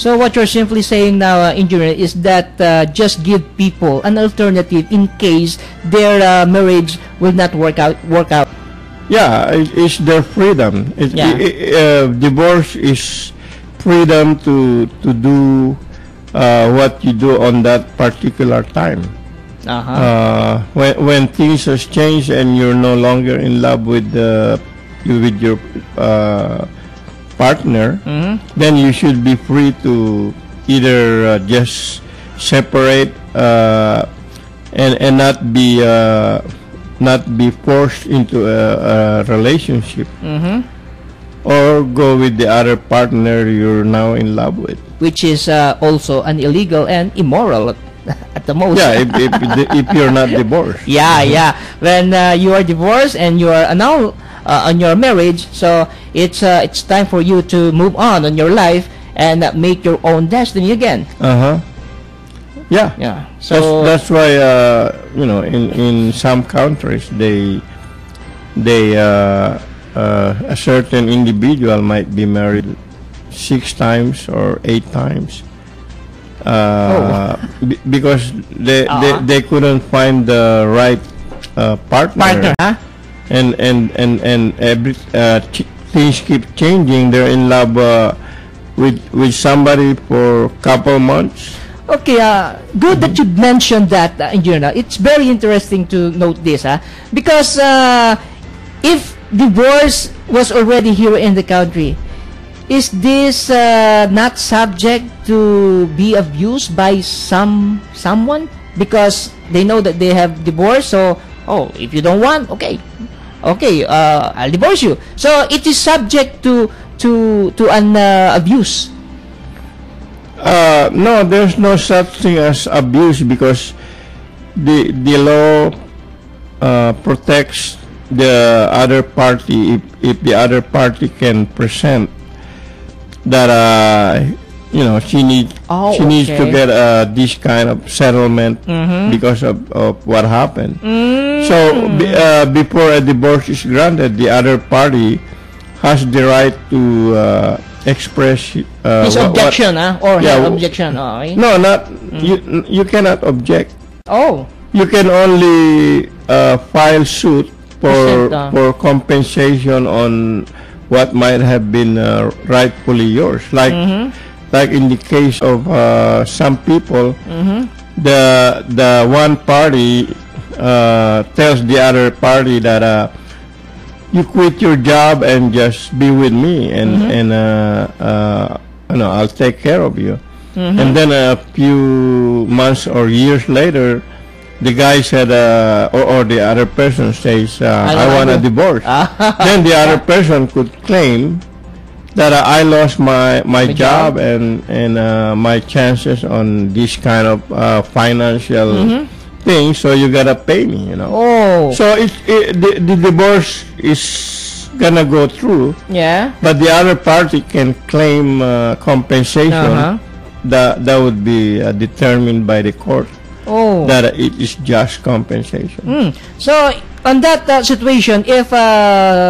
So what you're simply saying now, engineer, is that just give people an alternative in case their marriage will not work out. Yeah, it's their freedom. Divorce is freedom to do what you do on that particular time. When things has changed and you're no longer in love with your partner, then you should be free to either just separate and not be forced into a relationship, or go with the other partner you're now in love with, which is also an illegal and immoral at the most. Yeah, if you're not divorced. Yeah. When you are divorced and you are now on your marriage, so it's time for you to move on your life and make your own destiny again. Yeah. So that's why in some countries they a certain individual might be married 6 times or 8 times. Because they couldn't find the right partner, and every things keep changing. They're in love with somebody for a couple months. Okay, good that you mentioned that, engineer. It's very interesting to note this, because if divorce was already here in the country, is this not subject to be abused by someone because they know that they have divorce? So, if you don't want, okay, I'll divorce you. So it is subject to an abuse. No, there's no such thing as abuse, because the law protects the other party if the other party can present that she needs to get this kind of settlement because of what happened. So before a divorce is granted, the other party has the right to express his objection, or her objection. No, not you cannot object. You can only file suit for compensation on what might have been rightfully yours. Like in the case of some people, the one party tells the other party that you quit your job and just be with me, and I'll take care of you. And then a few months or years later, the guy said, or the other person says, I want a divorce. Then the other person could claim that I lost my job and my chances on this kind of financial thing, so you gotta pay me, So the divorce is gonna go through. But the other party can claim compensation that would be determined by the court. That it is just compensation. So on that situation, if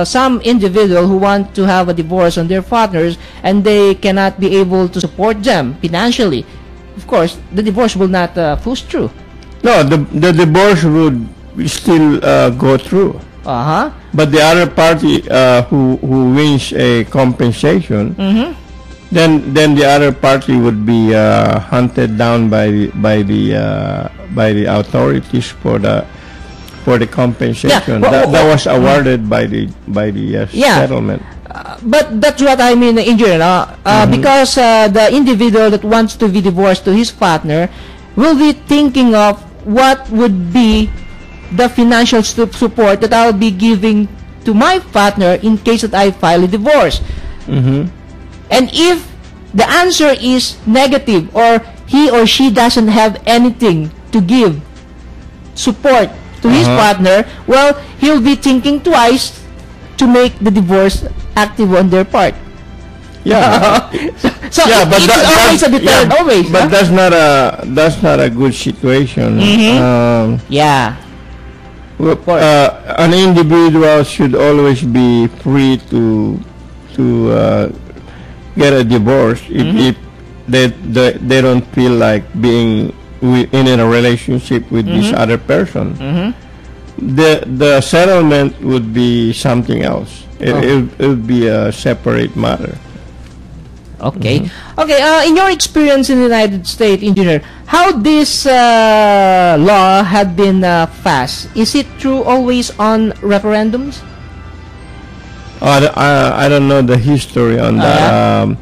some individual who want to have a divorce on their partners and they cannot be able to support them financially, of course the divorce will not push through. No, the divorce would still go through. But the other party who wins a compensation, then the other party would be hunted down by the authorities for the compensation that was awarded by the settlement. But that's what I mean, engineer. Because the individual that wants to be divorced to his partner will be thinking of what would be the financial support that I'll be giving to my partner in case that I file a divorce. And if the answer is negative, or he or she doesn't have anything to give support to his partner, well, he'll be thinking twice to make the divorce active on their part. So it's always a deterrent, always. But that's not a good situation. An individual should always be free to get a divorce if they don't feel like being in a relationship with this other person. The settlement would be something else. It would be a separate matter. Okay. Okay. In your experience in the United States, Engineer, how this law had been passed? Is it true always on referendums? I don't know the history on that.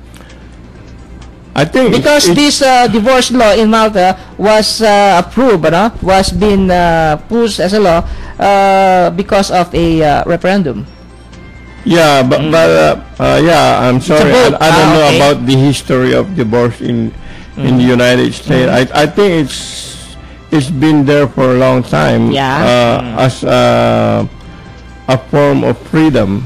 I think because this divorce law in Malta was approved, was being pushed as a law because of a referendum. Yeah, but yeah, I'm sorry, I don't know about the history of divorce in the United States. I think it's been there for a long time. As a form of freedom.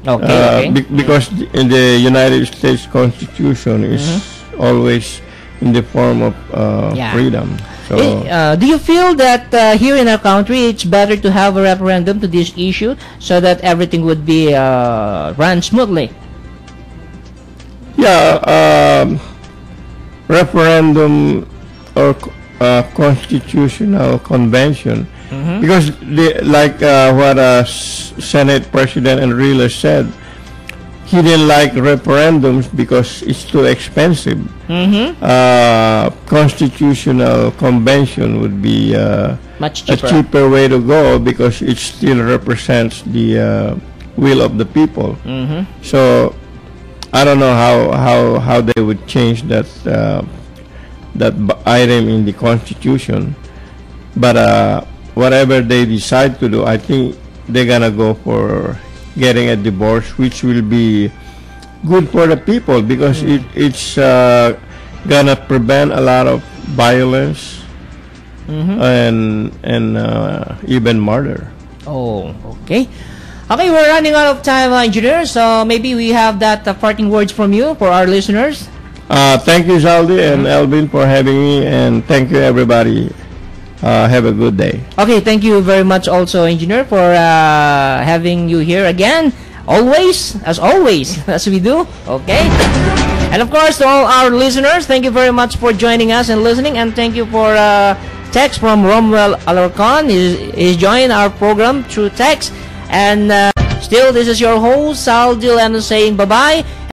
Because in the United States Constitution is always in the form of freedom. So, do you feel that here in our country it's better to have a referendum to this issue so that everything would be run smoothly? Yeah, referendum or constitutional convention. Because like what Senate President Enrile said, he didn't like referendums because it's too expensive. Constitutional convention would be much cheaper. A cheaper way to go because it still represents the will of the people. So I don't know how they would change that that item in the Constitution, but whatever they decide to do, I think they're gonna go for getting a divorce, which will be good for the people because it's gonna prevent a lot of violence and even murder. Oh, okay. Okay, we're running out of time, Engineer. So maybe we have that parting words from you for our listeners. Thank you, Zaldy and Elvin, for having me, and thank you, everybody. Have a good day. Okay, thank you very much also, Engineer, for having you here again. Always, as we do. Okay. And of course, to all our listeners, thank you very much for joining us and listening. And thank you for text from Romuel Alarcon. He's joined our program through text. And still, this is your host, ZALDY LENON, saying bye-bye.